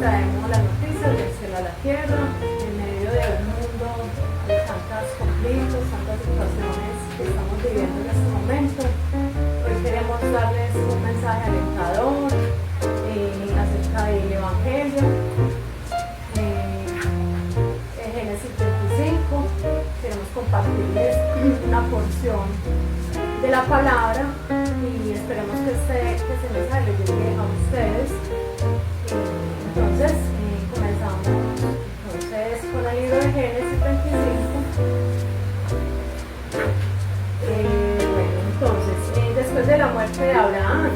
traemos las noticias del cielo a la tierra, en medio de un mundo de tantos conflictos, tantas situaciones que estamos viviendo en este momento. Hoy queremos darles un mensaje alentador acerca del Evangelio. En Génesis 25 queremos compartirles una porción de la palabra y esperemos que este mensaje les llegue a ustedes. Entonces, comenzamos con el libro de Génesis 25. Después de la muerte de Abraham,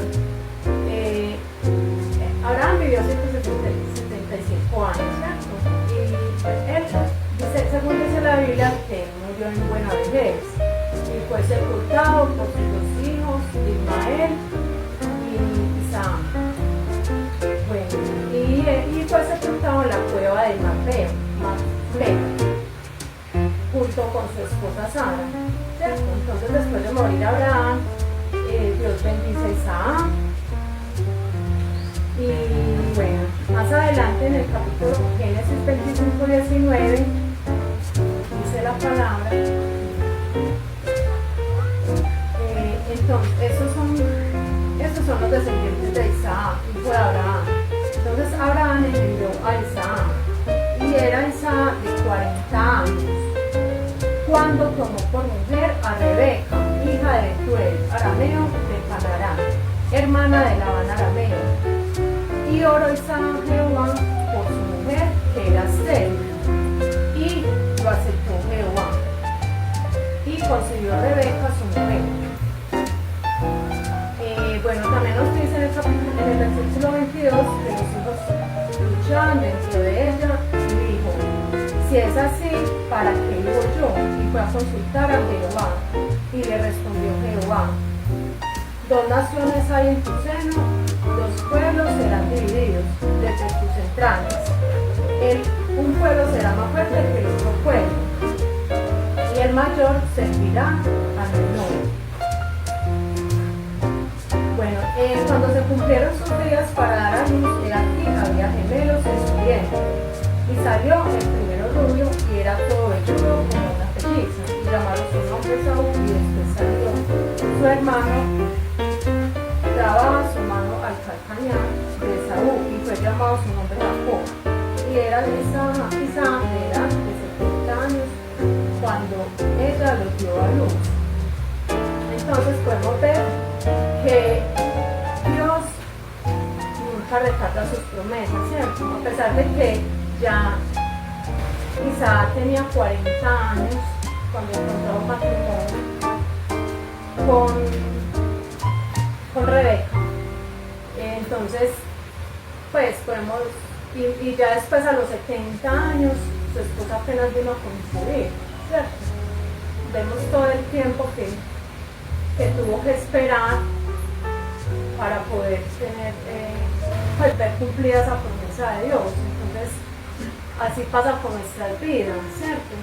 Abraham vivió 175 años, ¿cierto? Y él, según dice la Biblia, que murió en buena vejez y fue sepultado por sus dos hijos, Ismael y Isaac. Y fue sepultado en la cueva de Macpela, junto con su esposa Sara, ¿cierto? Entonces, después de morir Abraham, Dios bendice a Isaac. Y bueno, más adelante en el capítulo Génesis 25:19 dice la palabra. Entonces, estos son los descendientes de Isaac, hijo de Abraham. Entonces Abraham engendró a Isaac, y era Isaac de 40 años cuando tomó por mujer a Rebeca, hija de Betuel, arameo de Canaán, hermana de Labán arameo. Y oró Isaac a Jehová por su mujer, que era estéril, y lo aceptó Jehová, y concibió Rebeca su mujer. Bueno, también nos dice en el versículo 22 que los hijos luchaban dentro de ella, y dijo: si es así, ¿para qué vivo yo? Y fue a consultar a Jehová, y le respondió Jehová: dos naciones hay en tu seno, dos pueblos serán divididos desde tus entrañas. Un pueblo será más fuerte que el otro pueblo, y el mayor servirá al menor. Bueno, cuando se cumplieron sus días para dar a luz, aquí había gemelos en su vientre. Y salió el primero rubio, y era todo velludo como una pelliza, y llamaron su nombre Saúl. Y después salió su hermano, trababa su mano al calcañar de Saúl, y fue llamado su nombre Jacob. Y era Isaac de edad de 70 años cuando ella lo dio a luz. Entonces podemos ver que Dios nunca retrata sus promesas, ¿cierto? A pesar de que ya Isaac tenía 40 años cuando encontró matrimonio con Rebeca. Entonces, pues podemos, y ya después a los 70 años, su esposa apenas vino a concebir, ¿cierto? Vemos todo el tiempo que tuvo que esperar para poder tener, pues, ver cumplida esa promesa de Dios. Entonces, así pasa con nuestras vidas, ¿cierto?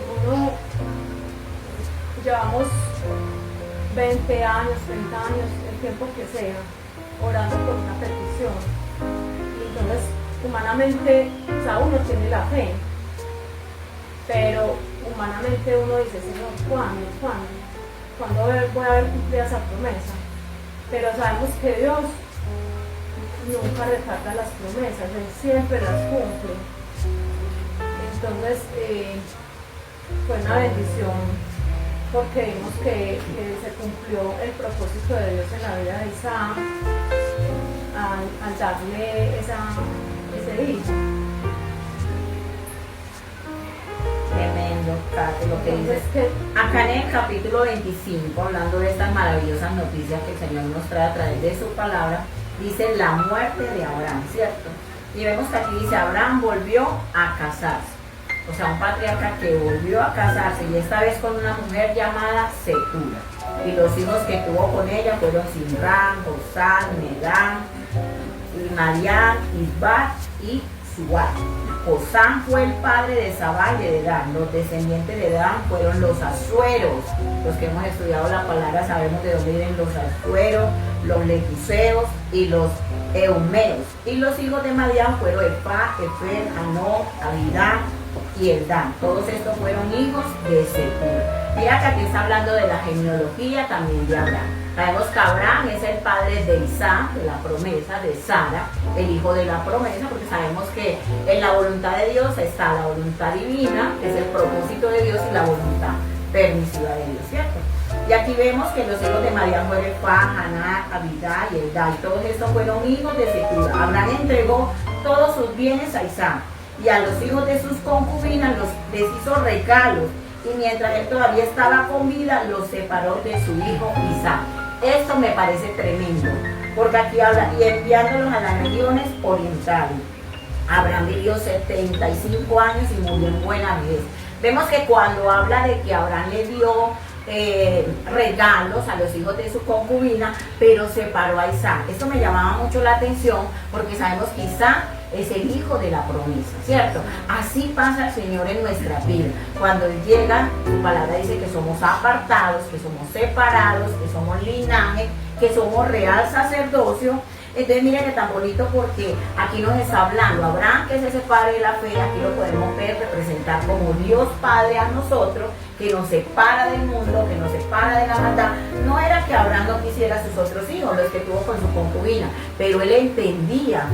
Llevamos 20 años, 30 años, el tiempo que sea, orando por una petición. Y entonces, humanamente, o sea, uno tiene la fe, pero humanamente uno dice: Señor, ¿cuándo voy a ver cumplida esa promesa? Pero sabemos que Dios nunca retrata las promesas, Él siempre las cumple. Entonces, fue una bendición, porque vimos que se cumplió el propósito de Dios en la vida de Isaac al darle ese hijo. Tremendo, Kate, lo que dices. Acá en el capítulo 25, hablando de estas maravillosas noticias que el Señor nos trae a través de su palabra, dice la muerte de Abraham, ¿cierto? Y vemos que aquí dice: Abraham volvió a casarse. O sea, un patriarca que volvió a casarse, y esta vez con una mujer llamada Setura. Y los hijos que tuvo con ella fueron Simrán, Josán, Medán, Madián, Isbat y Suat. Josán fue el padre de Sabá y de Dedán. Los descendientes de Dedán fueron los asueros. Los que hemos estudiado la palabra sabemos de dónde vienen los asueros, los letuseos y los eumeos. Y los hijos de Madián fueron Efa, Efer, Hanok, Abidá y Eldán. Todos estos fueron hijos de Setur. Mira que aquí está hablando de la genealogía también de Abraham. Sabemos que Abraham es el padre de Isaac, de la promesa, de Sara, el hijo de la promesa, porque sabemos que en la voluntad de Dios está la voluntad divina, que es el propósito de Dios, y la voluntad permisiva de Dios, ¿cierto? Y aquí vemos que los hijos de Madián fueron Efa, Haná, Abidá y Eldá, y todos estos fueron hijos de Setur. Abraham entregó todos sus bienes a Isaac, y a los hijos de sus concubinas les hizo regalos, y mientras él todavía estaba con vida, los separó de su hijo Isaac. Esto me parece tremendo, porque aquí habla, y enviándolos a las regiones orientales. Abraham vivió 75 años y murió en buena vejez. Vemos que cuando habla de que Abraham le dio regalos a los hijos de su concubina, pero separó a Isaac. Esto me llamaba mucho la atención, porque sabemos que Isaac es el hijo de la promesa, ¿cierto? Así pasa el Señor en nuestra vida. Cuando Él llega, su palabra dice que somos apartados, que somos separados, que somos linaje, que somos real sacerdocio. Entonces miren que tan bonito, porque aquí nos está hablando Abraham, que es ese padre de la fe. Aquí lo podemos ver representar como Dios Padre a nosotros, que nos separa del mundo, que nos separa de la maldad. No era que Abraham no quisiera a sus otros hijos, los que tuvo con su concubina, pero él entendía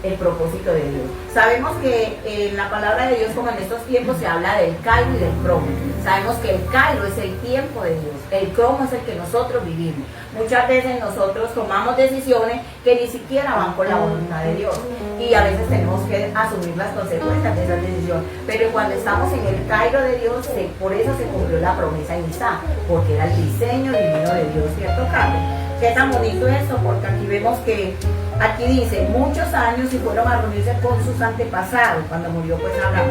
el propósito de Dios. Sabemos que en la palabra de Dios, como en estos tiempos, se habla del cairo y del cromo. Sabemos que el cairo es el tiempo de Dios, el cromo es el que nosotros vivimos. Muchas veces nosotros tomamos decisiones que ni siquiera van con la voluntad de Dios, y a veces tenemos que asumir las consecuencias de esas decisiones. Pero cuando estamos en el cairo de Dios, por eso se cumplió la promesa en Isaac, porque era el diseño divino de Dios, ¿cierto, Carlos? Qué tan bonito esto, porque aquí vemos que aquí dice muchos años y fueron a reunirse con sus antepasados cuando murió pues Abraham.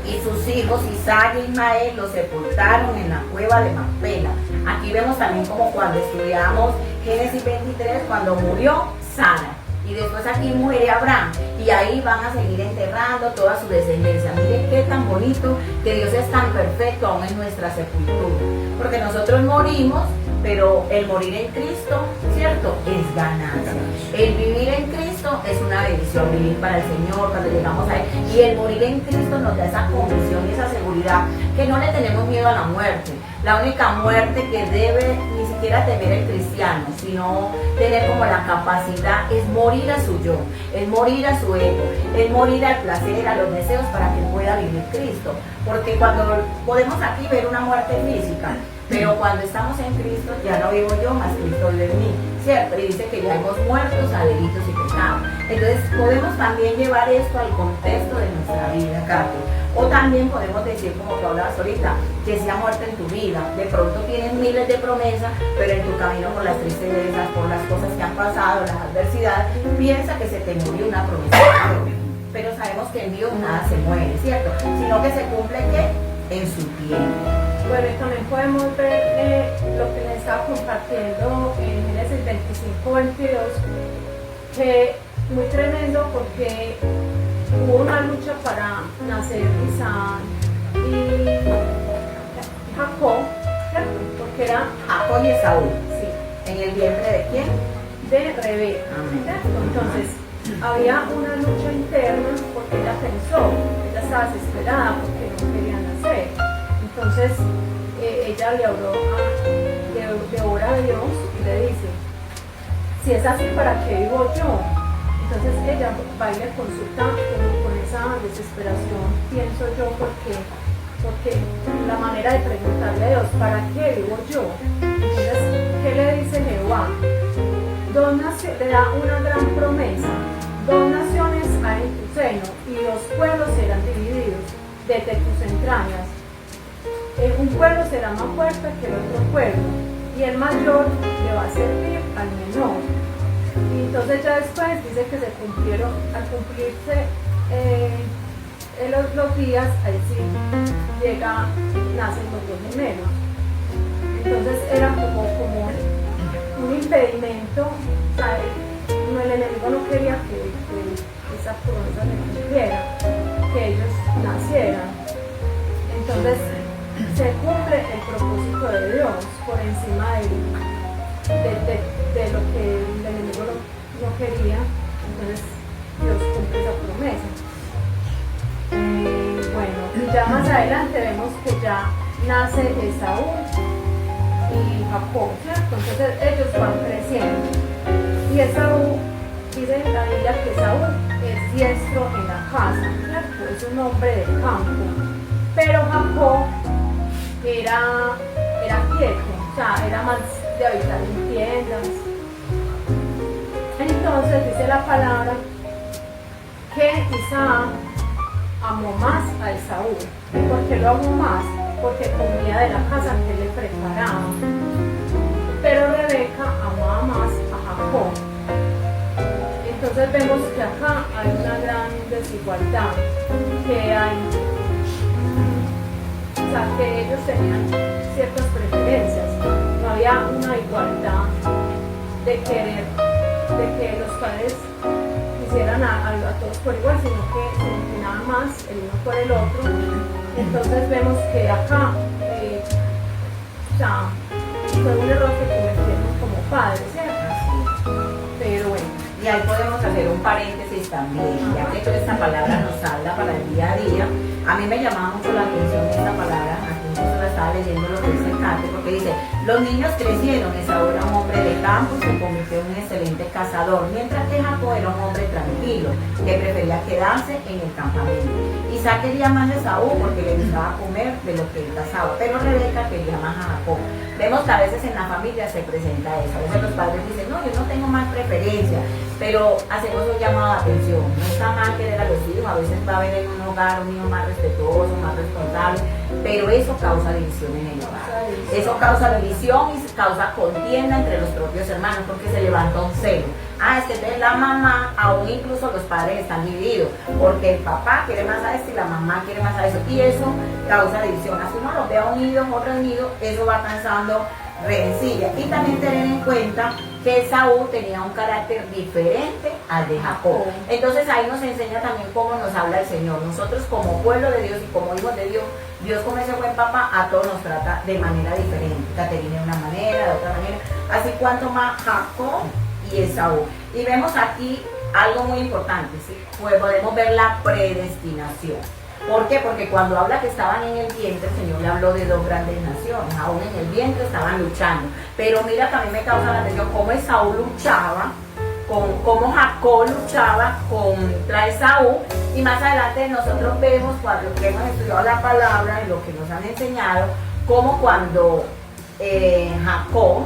Y sus hijos Isaac e Ismael los sepultaron en la cueva de Macpela. Aquí vemos también como cuando estudiamos Génesis 23, cuando murió Sara. Y después aquí muere Abraham, y ahí van a seguir enterrando toda su descendencia. Miren qué tan bonito, que Dios es tan perfecto aún en nuestra sepultura. Porque nosotros morimos, pero el morir en Cristo, ¿cierto?, es ganancia. El vivir en Cristo es una bendición, vivir para el Señor cuando llegamos a Él. Y el morir en Cristo nos da esa convicción y esa seguridad, que no le tenemos miedo a la muerte. La única muerte que debe ni siquiera temer el cristiano, sino tener como la capacidad, es morir a su yo, es morir a su ego, es morir al placer, a los deseos, para que pueda vivir Cristo. Porque cuando podemos aquí ver una muerte física, pero cuando estamos en Cristo, ya no vivo yo, más Cristo vive en mí, ¿cierto? Y dice que ya hemos muertos a delitos y pecados. Entonces podemos también llevar esto al contexto de nuestra vida, Katy. O también podemos decir, como tú hablabas ahorita, que sea muerte en tu vida. De pronto tienes miles de promesas, pero en tu camino, por las tristezas, por las cosas que han pasado, las adversidades, piensa que se te murió una promesa. Pero sabemos que en Dios nada se muere, ¿cierto? Sino que se cumple, ¿qué?, en su tiempo. Bueno, y también podemos ver lo que les estaba compartiendo en Génesis 25-22, que muy tremendo, porque hubo una lucha para nacer Isaac y Jacob, ¿cierto? Porque era Jacob y Esaú. Sí. ¿En el vientre de quién? De Rebeca. ¿Cierto? Entonces, había una lucha interna, porque ella pensó, ella estaba desesperada porque no quería nacer. Entonces, ella le ora a Dios y le dice: si es así, ¿para qué vivo yo? Entonces ella va y le consulta con esa desesperación, pienso yo, porque la manera de preguntarle a Dios, ¿para qué vivo yo? Entonces, ¿qué le dice Jehová? Le da una gran promesa: 2 naciones hay en tu seno, y 2 pueblos serán divididos desde tus entrañas. Un pueblo será más fuerte que el otro pueblo, y el mayor le va a servir al menor. Y entonces ya después dice que se cumplieron, al cumplirse los días, ahí sí nacen los 2 gemelos. Entonces era como un impedimento, o sea, el enemigo no quería que esa promesa se cumpliera, que ellos nacieran. Entonces se cumple el propósito de Dios por encima de lo que el enemigo no quería, entonces Dios cumple esa promesa. Bueno, ya más adelante vemos que ya nace Esaú y Jacob, ¿cierto? Entonces ellos van creciendo. Y Esaú, dice en la Biblia que Esaú es diestro en la casa, ¿cierto? Es un hombre de campo. Pero Jacob era quieto, o sea, era más de habitar en tiendas. Entonces dice la palabra que Isaac amó más a Esaú. ¿Y por qué lo amó más? Porque comía de la casa que le preparaba. Pero Rebeca amaba más a Jacob. Entonces vemos que acá hay una gran desigualdad, que hay, o sea, que ellos tenían ciertas preferencias, no había una igualdad de querer, de que los padres quisieran a todos por igual, sino que se inclinaban más el uno por el otro. Entonces vemos que acá o sea, fue un error que cometieron como padres, ¿cierto? Pero bueno. Y ahí podemos hacer un paréntesis también, ya que toda esta palabra nos habla para el día a día. A mí me llamaba mucho la atención esta palabra, aquí incluso la estaba leyendo lo que dice Cate, porque dice, los niños crecieron, Esaú era un hombre de campo y se convirtió en un excelente cazador, mientras que Jacob era un hombre tranquilo, que prefería quedarse en el campamento. Isaac quería más a Esaú porque le gustaba comer de lo que él cazaba, pero Rebeca quería más a Jacob. Vemos que a veces en la familia se presenta eso, a veces los padres dicen, no, yo no tengo más preferencia, pero hacemos un llamado de atención. No está mal querer a los hijos, a veces va a haber en un hogar un hijo más respetuoso, más responsable, pero eso causa división en el hogar. Eso causa división y causa contienda entre los propios hermanos porque se levanta un celo. Es que entonces la mamá, aún incluso los padres están divididos, porque el papá quiere más a esto y la mamá quiere más a eso, y eso causa división. Así uno los vea unidos o reunidos, eso va causando rencilla. Y también tener en cuenta que Esaú tenía un carácter diferente al de Jacob. Entonces ahí nos enseña también cómo nos habla el Señor. Nosotros como pueblo de Dios y como hijos de Dios, Dios como ese buen papá a todos nos trata de manera diferente. Caterina de una manera, de otra manera. Así cuanto más Jacob y Esaú. Y vemos aquí algo muy importante, ¿sí? Pues podemos ver la predestinación. ¿Por qué? Porque cuando habla que estaban en el vientre, el Señor le habló de dos grandes naciones, aún en el vientre estaban luchando. Pero mira que a mí me causa la atención cómo Esaú luchaba, cómo Jacob luchaba contra Esaú, y más adelante nosotros vemos, cuando hemos estudiado la palabra y lo que nos han enseñado, como cuando Jacob,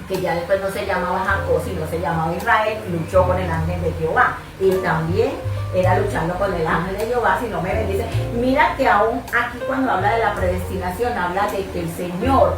que ya después no se llamaba Jacob, sino se llamaba Israel, luchó con el ángel de Jehová. Y también era luchando con el ángel de Jehová, si no me bendice. Mira que aún aquí cuando habla de la predestinación, habla de que el Señor,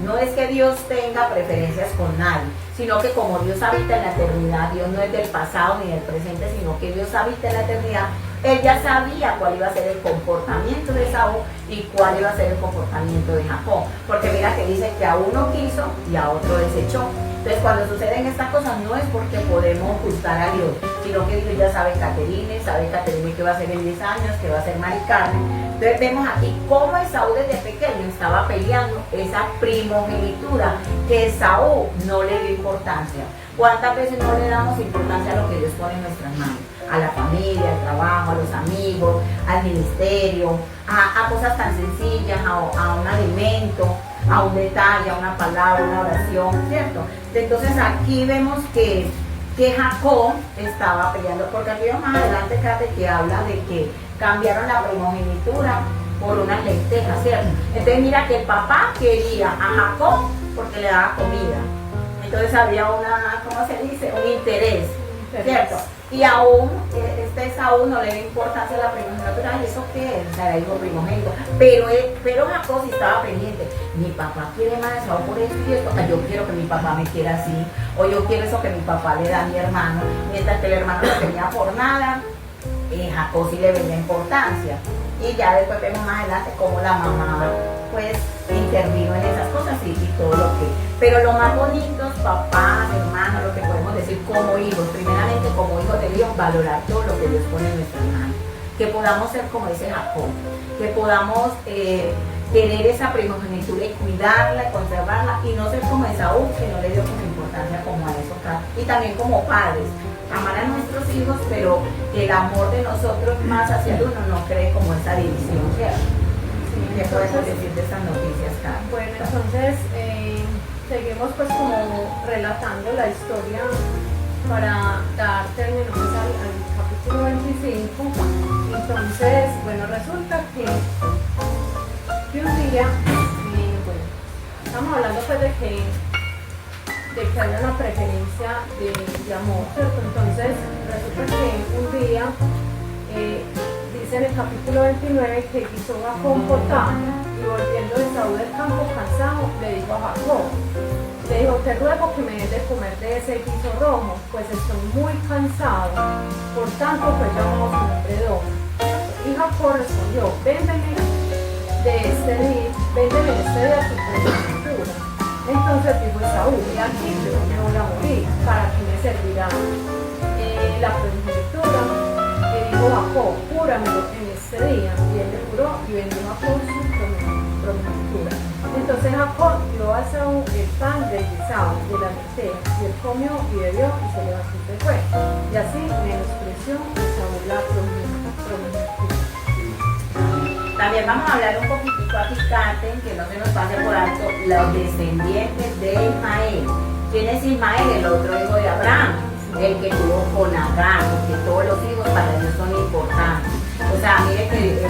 no es que Dios tenga preferencias con nadie, sino que como Dios habita en la eternidad, Dios no es del pasado ni del presente, sino que Dios habita en la eternidad. Él ya sabía cuál iba a ser el comportamiento de Esaú y cuál iba a ser el comportamiento de Jacob. Porque mira que dice que a uno quiso y a otro desechó. Entonces cuando suceden estas cosas no es porque podemos juzgar a Dios, sino que Dios ya sabe Caterine que va a ser en 10 años, que va a ser Mari Carmen. Entonces vemos aquí cómo Esaú desde pequeño estaba peleando esa primogenitura que Esaú no le dio importancia. ¿Cuántas veces no le damos importancia a lo que Dios pone en nuestras manos? A la familia, al trabajo, a los amigos, al ministerio, a cosas tan sencillas, a un alimento, a un detalle, a una palabra, una oración, ¿cierto? Entonces aquí vemos que Jacob estaba peleando, porque aquí más adelante Cate que habla de que cambiaron la primogenitura por unas lentejas, ¿cierto? Entonces mira que el papá quería a Jacob porque le daba comida. Entonces había ¿cómo se dice? Un interés, ¿cierto? Y aún Esaú no le da importancia a la primogenitura. ¿Y eso qué es? O sea, era hijo primogénito. Pero Jacob sí estaba pendiente. Mi papá quiere más a Esaú por esto y esto. Yo quiero que mi papá me quiera así. O yo quiero eso que mi papá le da a mi hermano. Mientras que el hermano no tenía por nada, Jacob sí le veía importancia. Y ya después vemos más adelante cómo la mamá pues intervino en esas cosas y todo lo que. Pero lo más bonito, papás, hermanos, lo que podemos decir como hijos, primeramente como hijos de Dios, valorar todo lo que Dios pone en nuestras manos. Que podamos ser como ese Jacob, que podamos tener esa primogenitura y cuidarla y conservarla y no ser como Esaú, que no le dio como importancia importancia como a eso, y también como padres, amar a nuestros hijos, pero que el amor de nosotros más hacia el uno no cree como esa división, ¿cierto? Sí, ¿Qué podemos decir de estas noticias, Karen? Bueno, entonces seguimos pues como relatando la historia para dar término pues, al capítulo 25. Entonces, bueno, resulta que un día, bueno, estamos hablando pues de que haya una preferencia de amor, ¿cierto? Entonces, resulta que un día, dice en el capítulo 29 que hizo una potaje y volviendo de Saúl del campo cansado, le dijo a Jacob, le dijo, te ruego que me des de comer de ese guiso rojo, pues estoy muy cansado, por tanto fue llamado su nombre Edom. Y Jacob respondió, véndeme este día tu primogenitura. Entonces dijo Saúl, y aquí yo me voy a morir, ¿para qué me servirá la primogenitura? Y dijo Jacob, júramelo en este día. Y él le juró y vendió Jacob su primogenitura. Entonces Jacob dio a Saúl el pan del guisado, de la lenteja, y él comió y bebió y se levantó y se fue. Y así menospreció Saúl la primogenitura. También vamos a hablar un poquitico aquí, Katen, que no se nos pase por alto, los descendientes de Ismael. ¿Quién es Ismael? El otro hijo de Abraham, el que tuvo con Agar, porque todos los hijos para Dios son importantes. O sea, mire que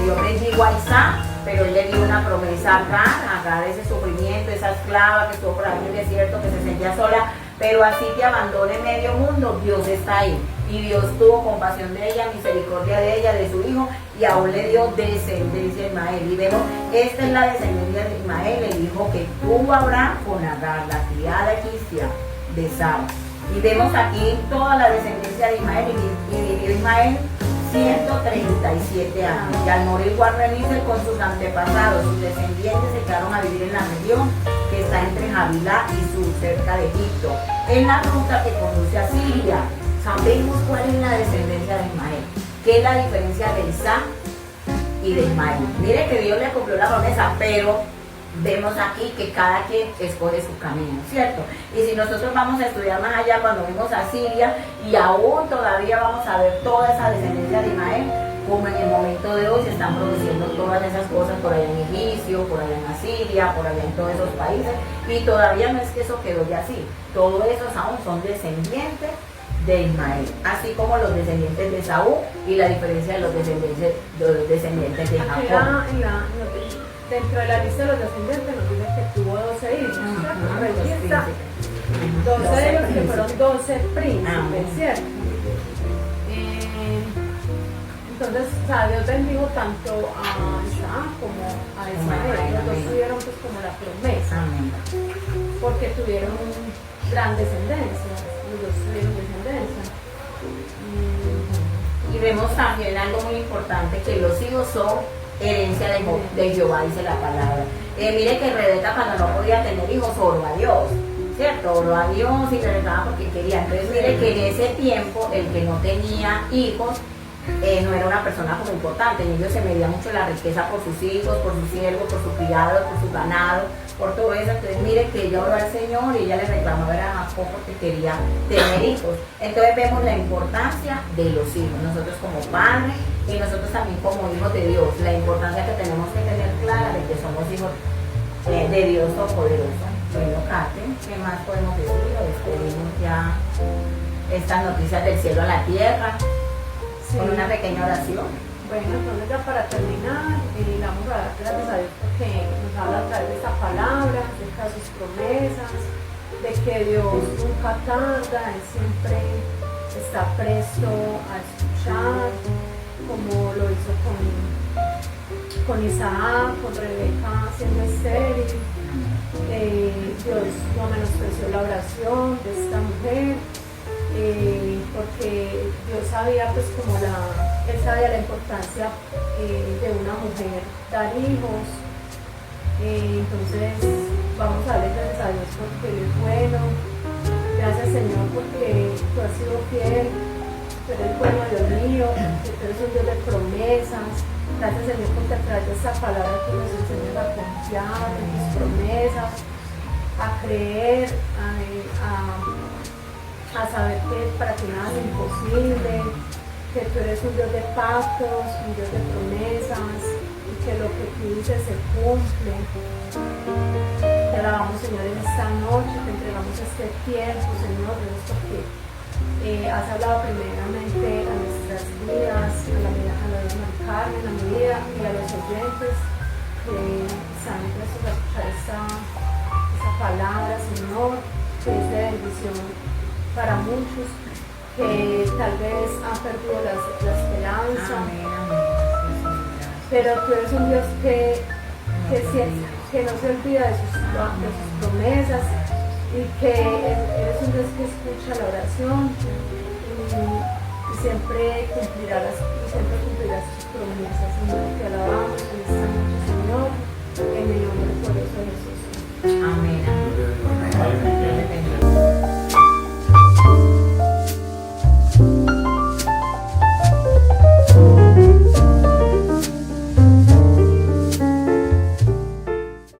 Dios bendijo a Isaac, pero él le dio una promesa a Agar, ese sufrimiento, esa esclava que estuvo por ahí en el desierto, que se sentía sola, pero así te abandone medio mundo, Dios está ahí. Y Dios tuvo compasión de ella, misericordia de ella, de su hijo, y aún le dio descendencia a Ismael. Y vemos, esta es la descendencia de Ismael, el hijo que tuvo Abraham con Agar, la criada egipcia de Sara. Y vemos aquí toda la descendencia de Ismael, y vivió Ismael 137 años. Y al morir Guarrenice con sus antepasados, sus descendientes se quedaron a vivir en la región que está entre Javilá y Sur, cerca de Egipto, en la ruta que conduce a Siria. Sabemos cuál es la descendencia de Ismael, qué es la diferencia de Isaac y de Ismael. Mire que Dios le cumplió la promesa, pero vemos aquí que cada quien escoge su camino, ¿cierto? Y si nosotros vamos a estudiar más allá, cuando vimos a Siria, y aún todavía vamos a ver toda esa descendencia de Ismael, como en el momento de hoy se están produciendo todas esas cosas por allá en Egipcio, por allá en Asiria, por allá en todos esos países, y todavía no es que eso quedó ya así, todos esos aún son descendientes de Ismael, así como los descendientes de Saúl y la diferencia de los descendientes de Jacob. Dentro de la lista de los descendientes nos dice que tuvo 12 hijos, ¿cierto? 12 de ellos que fueron 12 príncipes, ¿cierto? Entonces, o sea, Dios bendijo tanto a Isaac como a Ismael. Los dos tuvieron pues como la promesa, porque tuvieron gran descendencia. Los dos tuvieron descendencia. Y vemos también algo muy importante, que los hijos son herencia de Jehová, dice la palabra. Mire que Rebeca, cuando no podía tener hijos, oró a Dios, ¿cierto? Oró a Dios y le rezaba porque quería. Entonces mire que en ese tiempo el que no tenía hijos no era una persona como importante. En ellos se medía mucho la riqueza por sus hijos, por sus siervos, por su criado, por su ganado, por todo eso. Entonces mire que ella oró al Señor y ella le reclamó a Jacob porque quería tener hijos. Entonces vemos la importancia de los hijos, nosotros como padres y nosotros también como hijos de Dios, la importancia que tenemos que tener clara de que somos hijos de Dios Todopoderoso. Bueno, Katen, ¿qué más podemos decir? Despedimos ya estas noticias del cielo a la tierra, sí, con una pequeña oración. Bueno, entonces ya para terminar, vamos a dar gracias a Dios porque nos habla a través de esta palabra, acerca de sus promesas, de que Dios nunca tarda, Él siempre está presto a escuchar, como lo hizo con Isaac, con Rebeca siendo estéril. Dios no menospreció la oración de esta mujer, porque Dios sabía pues como Él sabía la importancia de una mujer dar hijos. Entonces vamos a darle gracias a Dios porque Él es bueno. Gracias Señor porque tú has sido fiel. Tú eres bueno, Dios mío, que tú eres un Dios de promesas. Gracias Señor porque a través de esta palabra tú nos enseñas a confiar en tus promesas, a creer, a saber que para ti nada es imposible, que tú eres un Dios de pactos, un Dios de promesas, y que lo que tú dices se cumple. Te alabamos, Señor, en esta noche, te entregamos este tiempo, Señor, Dios, porque has hablado primeramente a nuestras vidas, a la vida de Carmen, a mi vida y a los oyentes que están prestos a escuchar esta palabra, Señor, que es de bendición para muchos que tal vez han perdido la esperanza. Amén, amén. Pero tú eres un Dios que no se olvida de sus promesas y que eres un Dios que escucha la oración y siempre cumplirás sus promesas. Señor, te alabamos.